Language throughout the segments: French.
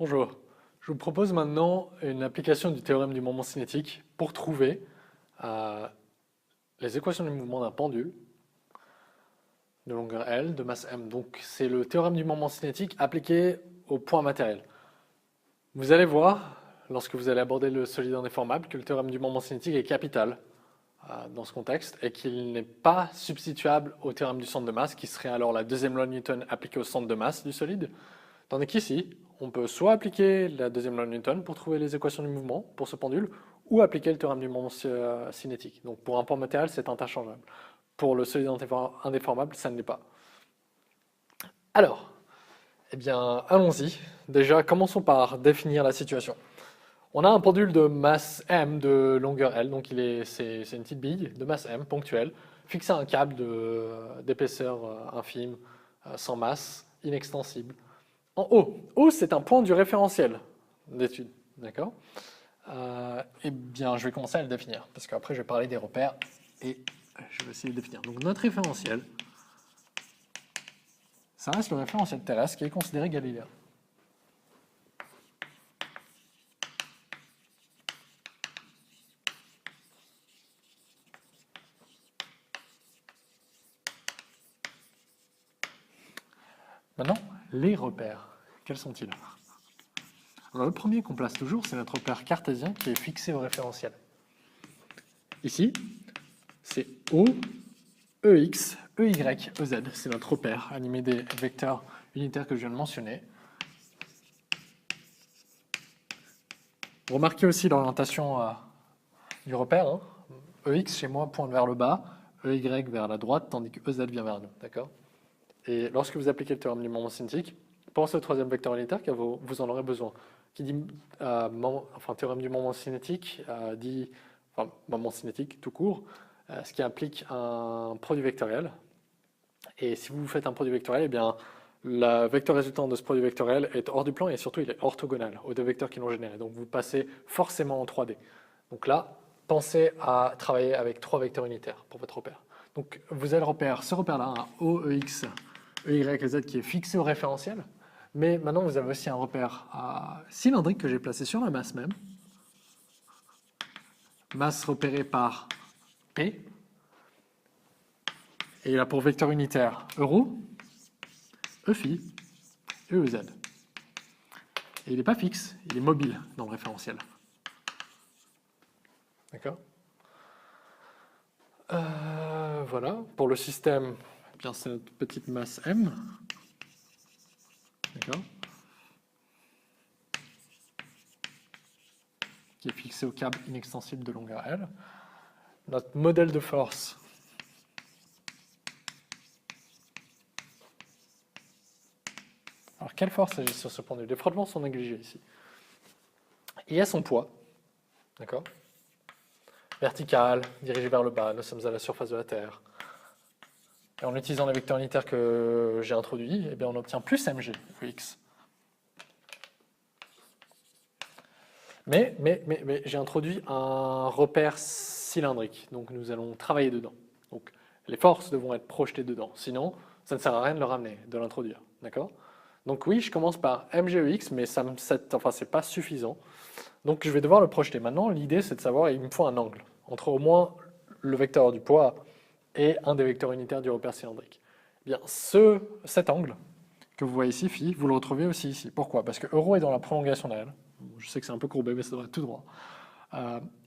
Bonjour, je vous propose maintenant une application du théorème du moment cinétique pour trouver euh, les équations du mouvement d'un pendule de longueur L, de masse M. Donc c'est le théorème du moment cinétique appliqué au point matériel. Vous allez voir, lorsque vous allez aborder le solide indéformable, que le théorème du moment cinétique est capital dans ce contexte et qu'il n'est pas substituable au théorème du centre de masse, qui serait alors la deuxième loi de Newton appliquée au centre de masse du solide. Tandis qu'ici, on peut soit appliquer la deuxième loi de Newton pour trouver les équations du mouvement pour ce pendule, ou appliquer le théorème du moment cinétique. Donc pour un point matériel, c'est interchangeable. Pour le solide indéformable, ça ne l'est pas. Alors, eh bien, allons-y. Déjà, commençons par définir la situation. On a un pendule de masse m de longueur L, donc c'est une petite bille de masse m ponctuelle, fixée à un câble d'épaisseur infime, sans masse, inextensible. En haut, O c'est un point du référentiel d'étude, d'accord. Eh bien, je vais commencer à le définir, parce qu'après je vais parler des repères et je vais essayer de le définir. Donc notre référentiel, ça reste le référentiel terrestre qui est considéré galiléen. Maintenant, les repères, quels sont-ils? Alors, le premier qu'on place toujours, c'est notre repère cartésien qui est fixé au référentiel. Ici, c'est O, EX, EY, EZ. C'est notre repère animé des vecteurs unitaires que je viens de mentionner. Remarquez aussi l'orientation du repère. Hein. EX chez moi pointe vers le bas, EY vers la droite, tandis que EZ vient vers nous. D'accord. Et lorsque vous appliquez le théorème du moment cinétique, pensez au troisième vecteur unitaire car vous en aurez besoin. Qui dit théorème du moment cinétique dit moment cinétique tout court, ce qui implique un produit vectoriel. Et si vous faites un produit vectoriel, eh bien le vecteur résultant de ce produit vectoriel est hors du plan et surtout il est orthogonal aux deux vecteurs qui l'ont généré. Donc vous passez forcément en 3D. Donc là, pensez à travailler avec trois vecteurs unitaires pour votre repère. Donc vous avez ce repère-là, un O, EX, EY, EZ qui est fixé au référentiel. Mais maintenant vous avez aussi un repère cylindrique que j'ai placé sur la masse même. Masse repérée par P. Et il a pour vecteur unitaire euro, EFI, EZ. Et il n'est pas fixe, il est mobile dans le référentiel. D'accord. Voilà, pour le système, eh bien c'est notre petite masse M. D'accord. Qui est fixé au câble inextensible de longueur L. Notre modèle de force. Alors, quelle force agit sur ce pendule? Les frottements sont négligés ici. Il y a son poids, d'accord? Vertical, dirigé vers le bas, nous sommes à la surface de la Terre. Et en utilisant les vecteurs unitaires que j'ai introduits, eh bien on obtient plus mg, x. Mais j'ai introduit un repère cylindrique, donc nous allons travailler dedans. Donc les forces devront être projetées dedans, sinon ça ne sert à rien de le ramener, de l'introduire, d'accord? Donc oui, je commence par mgex, mais c'est pas suffisant. Donc je vais devoir le projeter. Maintenant, l'idée c'est de savoir, il me faut un angle entre au moins le vecteur du poids et un des vecteurs unitaires du repère cylindrique. Eh bien, cet angle que vous voyez ici, phi, vous le retrouvez aussi ici. Pourquoi? Parce que euro est dans la prolongation de L. Je sais que c'est un peu courbé, mais ça devrait être tout droit.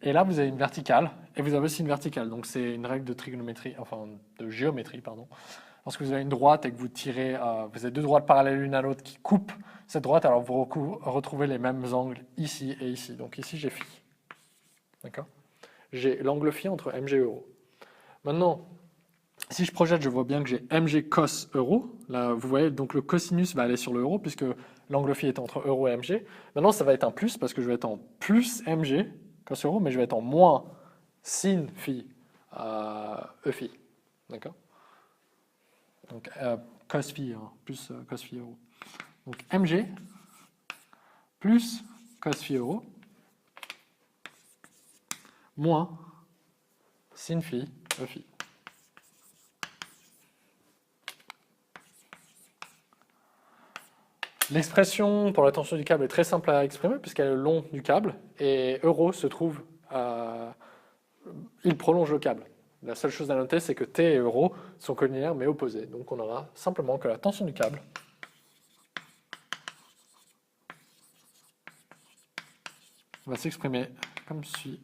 Et là, vous avez une verticale, et vous avez aussi une verticale. Donc c'est une règle de trigonométrie, enfin de géométrie, pardon. Lorsque vous avez une droite et que vous tirez, vous avez deux droites parallèles l'une à l'autre qui coupent cette droite, alors vous retrouvez les mêmes angles ici et ici. Donc ici, j'ai phi. D'accord? J'ai l'angle phi entre mg et euro. Maintenant, si je projette, je vois bien que j'ai mg cos euro. Là, vous voyez, donc le cosinus va aller sur le euro, puisque l'angle phi est entre euro et mg. Maintenant, ça va être un plus, parce que je vais être en plus mg cos euro, mais je vais être en moins sin phi e phi. D'accord? Donc, cos phi, hein, plus cos phi euro. Donc, mg plus cos phi euro moins sin phi e phi. L'expression pour la tension du câble est très simple à exprimer puisqu'elle est le long du câble et euro se trouve, il prolonge le câble. La seule chose à noter, c'est que T et euro sont collinéaires mais opposés. Donc on aura simplement que la tension du câble va s'exprimer comme suit,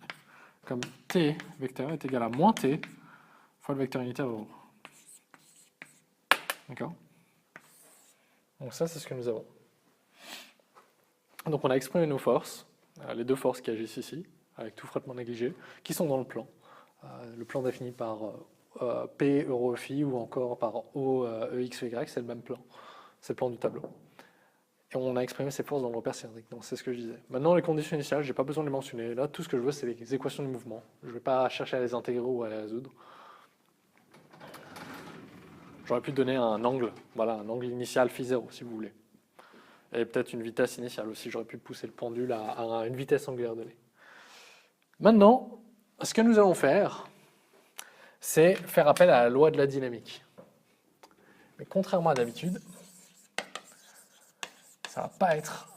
comme T vecteur est égal à moins T fois le vecteur unitaire euro. D'accord? Donc ça, c'est ce que nous avons. Donc on a exprimé nos forces, les deux forces qui agissent ici, avec tout frottement négligé, qui sont dans le plan. Le plan défini par P euro phi ou encore par O EX Y, c'est le même plan. C'est le plan du tableau. Et on a exprimé ces forces dans le repère cylindrique. Donc c'est ce que je disais. Maintenant, les conditions initiales, je n'ai pas besoin de les mentionner. Là, tout ce que je veux, c'est les équations du mouvement. Je ne vais pas chercher à les intégrer ou à les résoudre. J'aurais pu donner un angle, voilà, un angle initial phi 0, si vous voulez. Et peut-être une vitesse initiale aussi. J'aurais pu pousser le pendule à une vitesse angulaire donnée. Maintenant, ce que nous allons faire, c'est faire appel à la loi de la dynamique. Mais contrairement à d'habitude, ça ne va pas être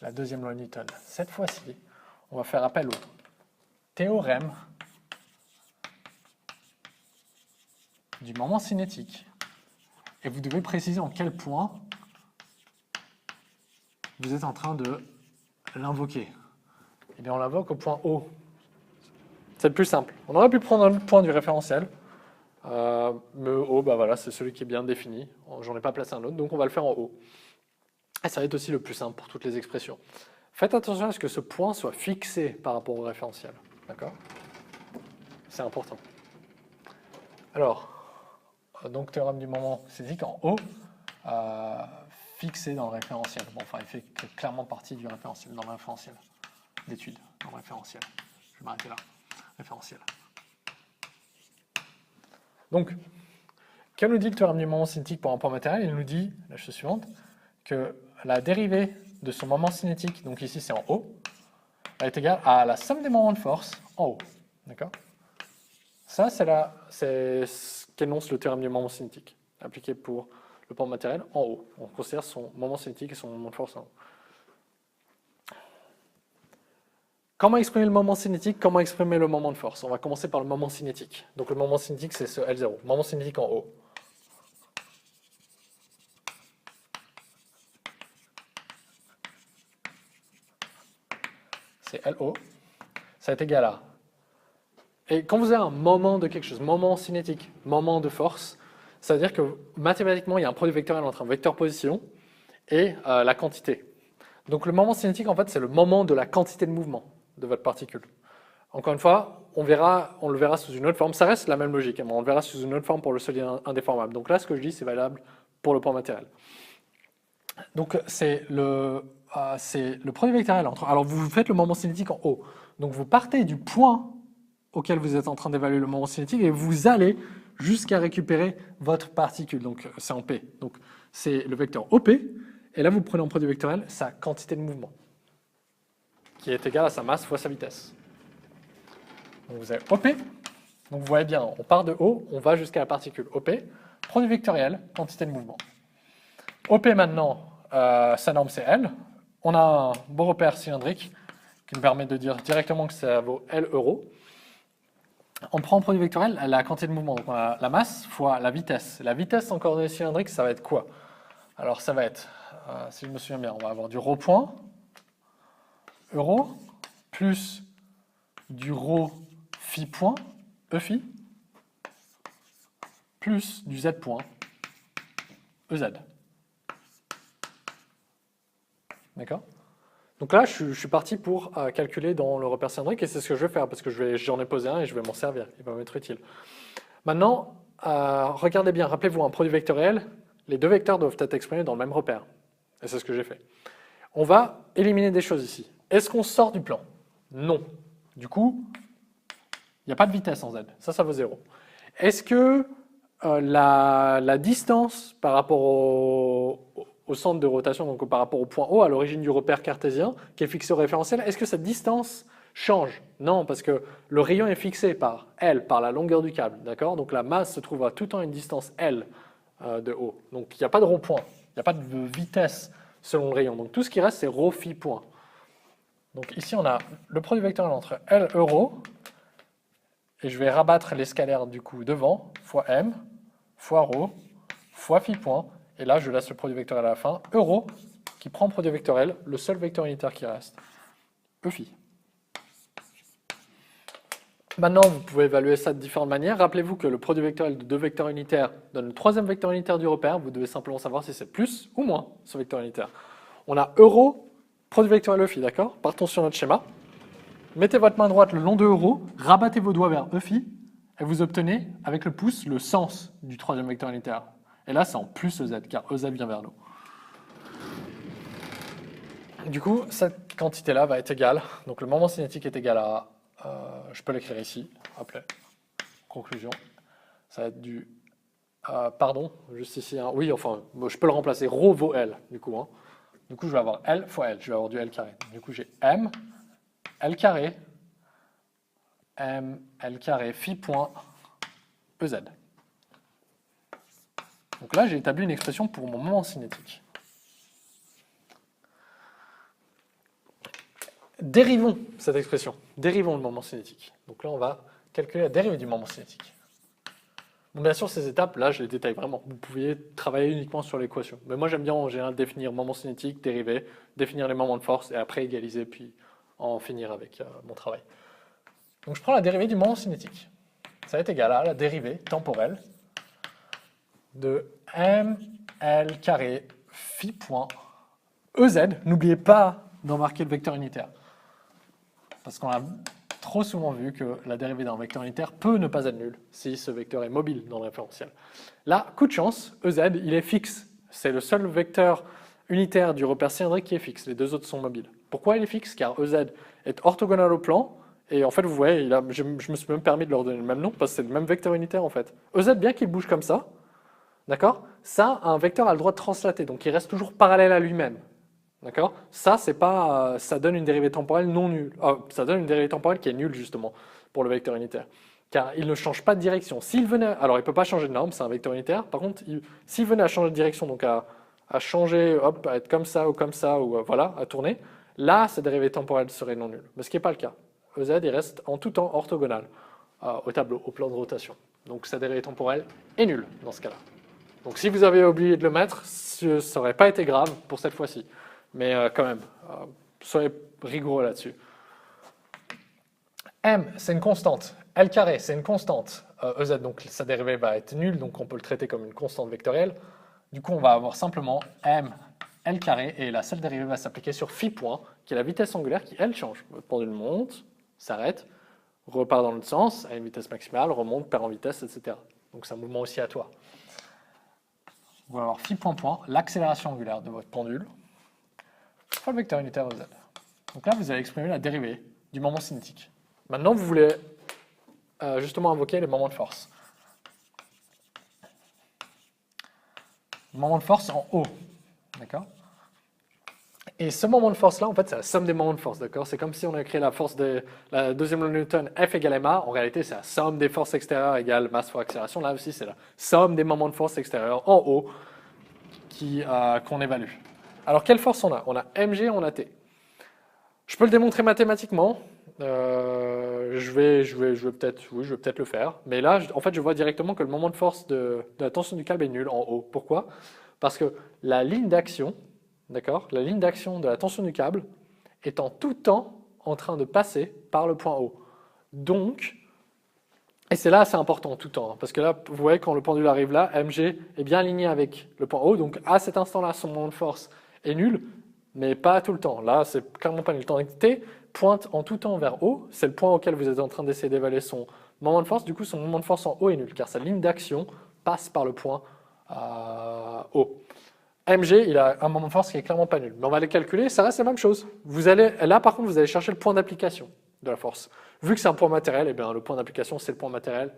la deuxième loi de Newton. Cette fois-ci, on va faire appel au théorème du moment cinétique. Et vous devez préciser en quel point vous êtes en train de l'invoquer. Eh bien, on l'invoque au point O. C'est le plus simple. On aurait pu prendre un point du référentiel, mais O, bah voilà, c'est celui qui est bien défini. J'en ai pas placé un autre, donc on va le faire en O. Et ça va être aussi le plus simple pour toutes les expressions. Faites attention à ce que ce point soit fixé par rapport au référentiel. D'accord? C'est important. Alors, donc théorème du moment cinétique en O, fixé dans le référentiel. Bon, enfin, il fait clairement partie du référentiel, dans le référentiel d'études, dans le référentiel. Je vais m'arrêter là. Référentiel. Donc, que nous dit le théorème du moment cinétique pour un point matériel? Il nous dit, la chose suivante, que la dérivée de son moment cinétique, donc ici c'est en O, elle est égale à la somme des moments de force en haut. D'accord? Ça, c'est ce qu'énonce le théorème du moment cinétique, appliqué pour le point matériel en haut. On considère son moment cinétique et son moment de force en haut. Comment exprimer le moment cinétique? Comment exprimer le moment de force? On va commencer par le moment cinétique. Donc le moment cinétique, c'est ce L0. Moment cinétique en haut. C'est LO. Ça est égal à... Et quand vous avez un moment de quelque chose, moment cinétique, moment de force, ça veut dire que mathématiquement, il y a un produit vectoriel entre un vecteur position et la quantité. Donc le moment cinétique, en fait, c'est le moment de la quantité de mouvement de votre particule. Encore une fois, on le verra sous une autre forme. Ça reste la même logique, mais on le verra sous une autre forme pour le solide indéformable. Donc là, ce que je dis, c'est valable pour le point matériel. Donc c'est le produit vectoriel entre... Alors vous faites le moment cinétique en haut. Donc vous partez du point auquel vous êtes en train d'évaluer le moment cinétique et vous allez jusqu'à récupérer votre particule. Donc c'est en P. Donc c'est le vecteur OP. Et là, vous prenez en produit vectoriel sa quantité de mouvement, qui est égale à sa masse fois sa vitesse. Donc vous avez OP. Donc vous voyez bien, on part de haut, on va jusqu'à la particule OP. Produit vectoriel, quantité de mouvement. OP maintenant, sa norme c'est L. On a un beau repère cylindrique qui nous permet de dire directement que ça vaut L euros. On prend en produit vectoriel la quantité de mouvement. Donc on a la masse fois la vitesse. La vitesse en coordonnées cylindriques, ça va être quoi? Alors ça va être, si je me souviens bien, on va avoir du ρ point, euro, plus du ρ phi point, E phi, plus du z point, EZ. D'accord? Donc là, je suis parti pour calculer dans le repère cylindrique et c'est ce que je vais faire parce que j'en ai posé un et je vais m'en servir. Il va m'être utile. Maintenant, regardez bien, rappelez-vous, un produit vectoriel, les deux vecteurs doivent être exprimés dans le même repère. Et c'est ce que j'ai fait. On va éliminer des choses ici. Est-ce qu'on sort du plan? Non. Du coup, il n'y a pas de vitesse en z. Ça vaut 0. Est-ce que la distance par rapport au centre de rotation, donc par rapport au point O, à l'origine du repère cartésien, qui est fixé au référentiel, est-ce que cette distance change? Non, parce que le rayon est fixé par L, par la longueur du câble. D'accord? Donc la masse se trouve à tout le temps à une distance L de O. Donc, il n'y a pas de rho point. Il n'y a pas de vitesse selon le rayon. Donc, tout ce qui reste, c'est rho phi point. Donc, ici, on a le produit vectoriel entre L euro, et je vais rabattre les scalaires du coup devant, fois M, fois rho, fois phi point. Et là, je laisse le produit vectoriel à la fin, euro, qui prend produit vectoriel, le seul vecteur unitaire qui reste, E phi. Maintenant, vous pouvez évaluer ça de différentes manières. Rappelez-vous que le produit vectoriel de deux vecteurs unitaires donne le troisième vecteur unitaire du repère. Vous devez simplement savoir si c'est plus ou moins ce vecteur unitaire. On a euro, produit vectoriel E phi, d'accord? Partons sur notre schéma. Mettez votre main droite le long de euro, rabattez vos doigts vers E phi, et vous obtenez, avec le pouce, le sens du troisième vecteur unitaire. Et là, c'est en plus EZ, car EZ vient vers nous. Du coup, cette quantité-là va être égale, donc le moment cinétique est égal à, je peux l'écrire ici, rappelez, conclusion, ça va être du, pardon, juste ici, hein, oui, enfin, je peux le remplacer, rho vaut L, du coup. Hein. Du coup, je vais avoir L fois L, je vais avoir du L carré. Du coup, j'ai M, L carré, M, L carré, phi point, EZ. Donc là, j'ai établi une expression pour mon moment cinétique. Dérivons cette expression, dérivons le moment cinétique. Donc là, on va calculer la dérivée du moment cinétique. Bon, bien sûr, ces étapes, là, je les détaille vraiment. Vous pouviez travailler uniquement sur l'équation. Mais moi, j'aime bien en général définir moment cinétique, dérivée, définir les moments de force et après égaliser, puis en finir avec mon travail. Donc je prends la dérivée du moment cinétique. Ça va être égal à la dérivée temporelle de ml carré phi point EZ. N'oubliez pas d'en marquer le vecteur unitaire. Parce qu'on a trop souvent vu que la dérivée d'un vecteur unitaire peut ne pas être nulle si ce vecteur est mobile dans le référentiel. Là, coup de chance, EZ, il est fixe. C'est le seul vecteur unitaire du repère cylindrique qui est fixe. Les deux autres sont mobiles. Pourquoi il est fixe? Car EZ est orthogonal au plan. Et en fait, vous voyez, je me suis même permis de leur donner le même nom parce que c'est le même vecteur unitaire en fait. EZ, bien qu'il bouge comme ça, d'accord, ça, un vecteur a le droit de translater. Donc il reste toujours parallèle à lui-même. D'accord? Ça, c'est pas, ça donne une dérivée temporelle non nulle. Ça donne une dérivée temporelle qui est nulle, justement, pour le vecteur unitaire. Car il ne change pas de direction. S'il venait, alors il ne peut pas changer de norme, c'est un vecteur unitaire. Par contre, s'il venait à changer de direction, donc à changer, hop, à être comme ça, ou voilà, à tourner, là, sa dérivée temporelle serait non nulle. Mais ce qui n'est pas le cas. EZ, il reste en tout temps orthogonal au tableau, au plan de rotation. Donc sa dérivée temporelle est nulle dans ce cas-là. Donc si vous avez oublié de le mettre, ça n'aurait pas été grave pour cette fois-ci. Mais quand même, soyez rigoureux là-dessus. M, c'est une constante. L carré, c'est une constante. EZ, donc sa dérivée va être nulle, donc on peut le traiter comme une constante vectorielle. Du coup, on va avoir simplement M, L carré, et la seule dérivée va s'appliquer sur phi point, qui est la vitesse angulaire qui, elle, change. Votre pendule monte, s'arrête, repart dans l'autre sens, à une vitesse maximale, remonte, perd en vitesse, etc. Donc c'est un mouvement oscillatoire. Vous allez avoir phi point point, l'accélération angulaire de votre pendule, fois le vecteur unitaire EZ. Donc là, vous allez exprimer la dérivée du moment cinétique. Maintenant, vous voulez justement invoquer les moments de force. Moment de force en haut. D'accord? Et ce moment de force-là, en fait, c'est la somme des moments de force. D'accord? C'est comme si on avait créé la force de la deuxième loi de Newton, F égale ma. En réalité, c'est la somme des forces extérieures égale masse fois accélération. Là aussi, c'est la somme des moments de force extérieure en haut qu'on évalue. Alors, quelle force on a? On a mg, on a t. Je peux le démontrer mathématiquement. Je vais peut-être le faire. Mais là, en fait, je vois directement que le moment de force de la tension du câble est nul en haut. Pourquoi? Parce que la ligne d'action, d'accord, la ligne d'action de la tension du câble est en tout temps en train de passer par le point haut. Donc, et c'est là assez important tout temps, parce que là, vous voyez, quand le pendule arrive là, mg est bien aligné avec le point haut. Donc, à cet instant-là, son moment de force est nul, mais pas tout le temps. Là, c'est clairement pas nul. Tandis que t pointe en tout temps vers haut, c'est le point auquel vous êtes en train d'essayer d'évaluer son moment de force. Du coup, son moment de force en haut est nul, car sa ligne d'action passe par le point haut. mg, il a un moment de force qui est clairement pas nul. Mais on va les calculer, ça reste la même chose. Là, par contre, vous allez chercher le point d'application de la force. Vu que c'est un point matériel, eh bien, le point d'application, c'est le point matériel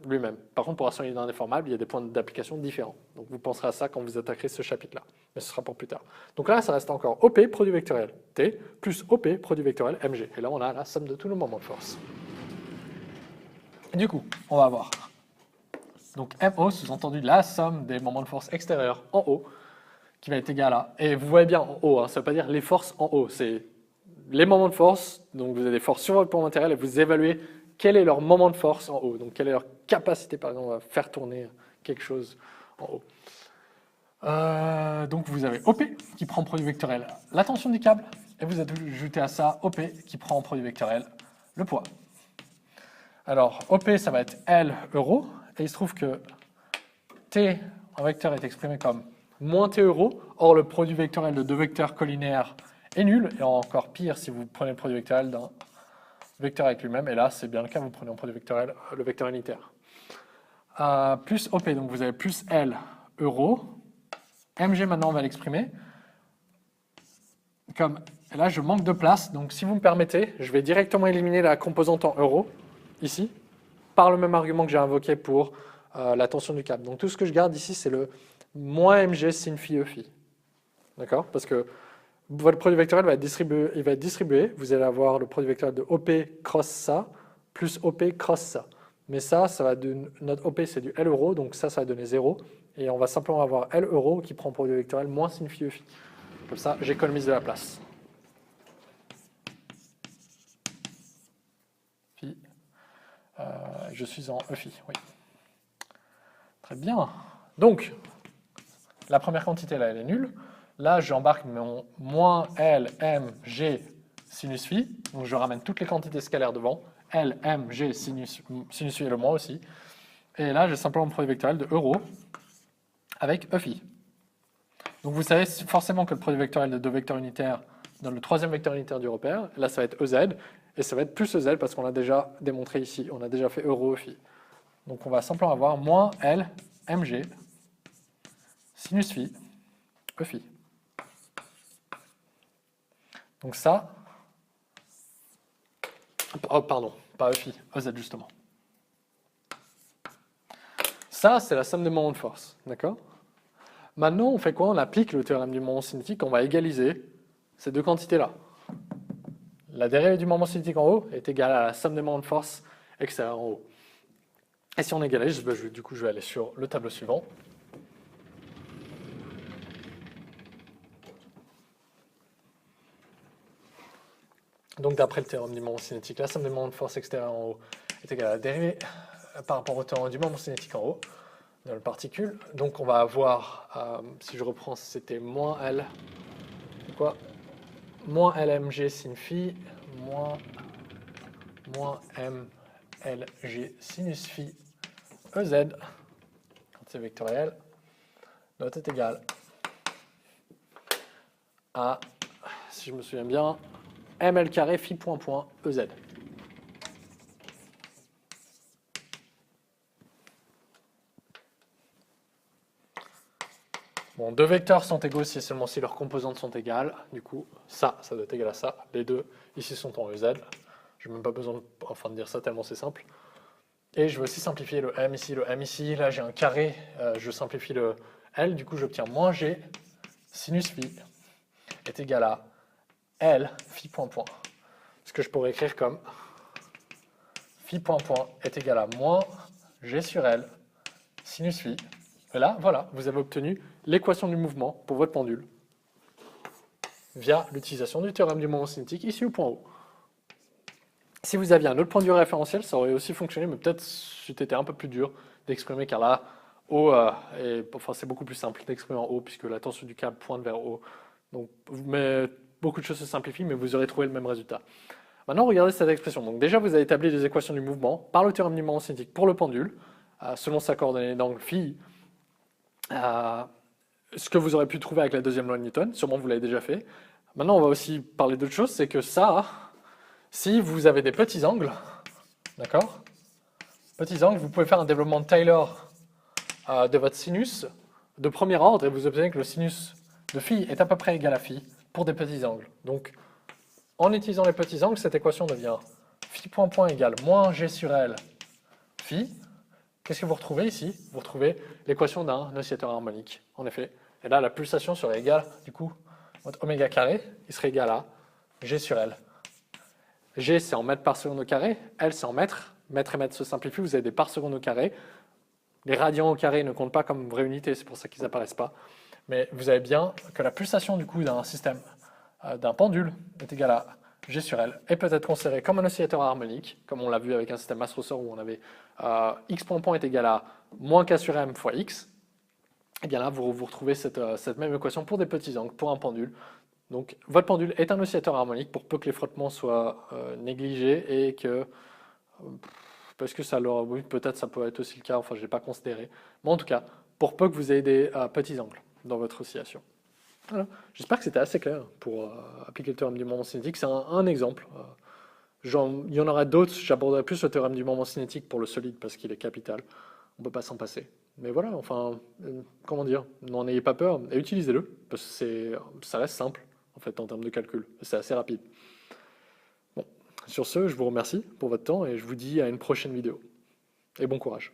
lui-même. Par contre, pour un solide indéformable, il y a des points d'application différents. Donc, vous penserez à ça quand vous attaquerez ce chapitre-là. Mais ce sera pour plus tard. Donc là, ça reste encore OP, produit vectoriel T, plus OP, produit vectoriel Mg. Et là, on a la somme de tous nos moments de force. Et du coup, on va avoir Donc MO, sous-entendu la somme des moments de force extérieurs en haut, qui va être égale à, et vous voyez bien en haut, hein, ça ne veut pas dire les forces en haut, c'est les moments de force, donc vous avez des forces sur votre plan matériel et vous évaluez quel est leur moment de force en haut, donc quelle est leur capacité par exemple à faire tourner quelque chose en haut. Donc vous avez OP qui prend en produit vectoriel la tension du câble, et vous ajoutez à ça OP qui prend en produit vectoriel le poids. Alors OP ça va être L euros, et il se trouve que T en vecteur est exprimé comme moins T euros, or le produit vectoriel de deux vecteurs collinéaires est nul, et encore pire si vous prenez le produit vectoriel d'un vecteur avec lui-même, et là c'est bien le cas, vous prenez en produit vectoriel le vecteur unitaire. Plus OP, donc vous avez plus L euros, MG maintenant on va l'exprimer comme, et là je manque de place, donc si vous me permettez, je vais directement éliminer la composante en euros, ici, par le même argument que j'ai invoqué pour la tension du câble. Donc tout ce que je garde ici, c'est le moins mg sin phi e phi. D'accord? Parce que votre produit vectoriel va être distribué, vous allez avoir le produit vectoriel de OP cross ça, plus OP cross ça. Mais ça va notre OP c'est du L euro, donc ça va donner 0. Et on va simplement avoir L euro qui prend produit vectoriel moins sin phi e phi. Comme ça, j'économise de la place. Phi. Je suis en E phi, oui. Très bien. Donc, la première quantité là, elle est nulle. Là, j'embarque mon moins L, M, G, sinus phi. Donc, je ramène toutes les quantités scalaires devant. L, M, G, sinus phi et le moins aussi. Et là, j'ai simplement mon produit vectoriel de euro avec E phi. Donc, vous savez forcément que le produit vectoriel de deux vecteurs unitaires donne le troisième vecteur unitaire du repère. Là, ça va être EZ. Et ça va être plus EZ parce qu'on l'a déjà démontré ici. On a déjà fait euro E phi. Donc, on va simplement avoir moins L, mg, sinus phi, E phi. Donc ça, oh pardon, pas E phi, EZ justement. Ça, c'est la somme des moments de force, d'accord? Maintenant, on fait quoi? On applique le théorème du moment cinétique, on va égaliser ces deux quantités-là. La dérivée du moment cinétique en haut est égale à la somme des moments de force extérieure en haut. Et si on égalise, du coup, je vais aller sur le tableau suivant. Donc, d'après le théorème du moment cinétique, la somme des moments de force extérieure en haut est égale à la dérivée par rapport au théorème du moment cinétique en haut dans la particule. Donc, on va avoir, si je reprends, c'était moins L, quoi? Moins LMG sin phi, moins MLG sinus phi EZ, quand c'est vectoriel, doit être égal à, si je me souviens bien, ML carré phi point point EZ. Bon, deux vecteurs sont égaux si et seulement si leurs composantes sont égales. Du coup, ça doit être égal à ça. Les deux ici sont en EZ. Je n'ai même pas besoin de dire ça tellement c'est simple. Et je veux aussi simplifier le M ici, le M ici. Là, j'ai un carré. Je simplifie le L. Du coup, j'obtiens moins G sinus phi est égal à L phi point point. Ce que je pourrais écrire comme phi point point est égal à moins G sur L sinus phi. Et là, voilà, vous avez obtenu l'équation du mouvement pour votre pendule via l'utilisation du théorème du moment cinétique ici au point haut. Si vous aviez un autre point de vue référentiel, ça aurait aussi fonctionné, mais peut-être c'était un peu plus dur d'exprimer, car là, haut, c'est beaucoup plus simple d'exprimer en haut, puisque la tension du câble pointe vers haut. Donc, beaucoup de choses se simplifient, mais vous aurez trouvé le même résultat. Maintenant, regardez cette expression. Donc, déjà, vous avez établi les équations du mouvement par le théorème du moment cinétique pour le pendule, selon sa coordonnée d'angle phi. Ce que vous aurez pu trouver avec la deuxième loi de Newton, sûrement vous l'avez déjà fait. Maintenant, on va aussi parler d'autre chose, c'est que ça, si vous avez des petits angles, d'accord? Petits angles, vous pouvez faire un développement de Taylor de votre sinus de premier ordre, et vous obtenez que le sinus de phi est à peu près égal à phi pour des petits angles. Donc, en utilisant les petits angles, cette équation devient phi point point égale moins g sur L phi. Qu'est-ce que vous retrouvez ici? Vous retrouvez l'équation d'un oscillateur harmonique, en effet. Et là, la pulsation serait égale, du coup, votre oméga carré, il serait égal à G sur L. G, c'est en mètres par seconde au carré. L, c'est en mètres. Mètres et mètres se simplifient, vous avez des par seconde au carré. Les radians au carré ne comptent pas comme vraie unité, c'est pour ça qu'ils n'apparaissent pas. Mais vous avez bien que la pulsation du coup d'un système, d'un pendule, est égale à G sur L, et peut être considérée comme un oscillateur harmonique, comme on l'a vu avec un système masse-ressort où on avait x point point est égal à moins k sur m fois x. Et bien là, vous retrouvez cette même équation pour des petits angles, pour un pendule. Donc votre pendule est un oscillateur harmonique pour peu que les frottements soient négligés et que parce que ça leur, oui, peut-être ça peut être aussi le cas, enfin je l'ai pas considéré. Mais en tout cas, pour peu que vous ayez des petits angles dans votre oscillation. Voilà. J'espère que c'était assez clair pour appliquer le théorème du moment cinétique. C'est un exemple. Il y en aura d'autres, j'aborderai plus le théorème du moment cinétique pour le solide parce qu'il est capital. On ne peut pas s'en passer. Mais voilà, enfin, comment dire, n'en ayez pas peur et utilisez-le parce que ça reste simple en fait en termes de calcul. C'est assez rapide. Bon, sur ce, je vous remercie pour votre temps et je vous dis à une prochaine vidéo. Et bon courage.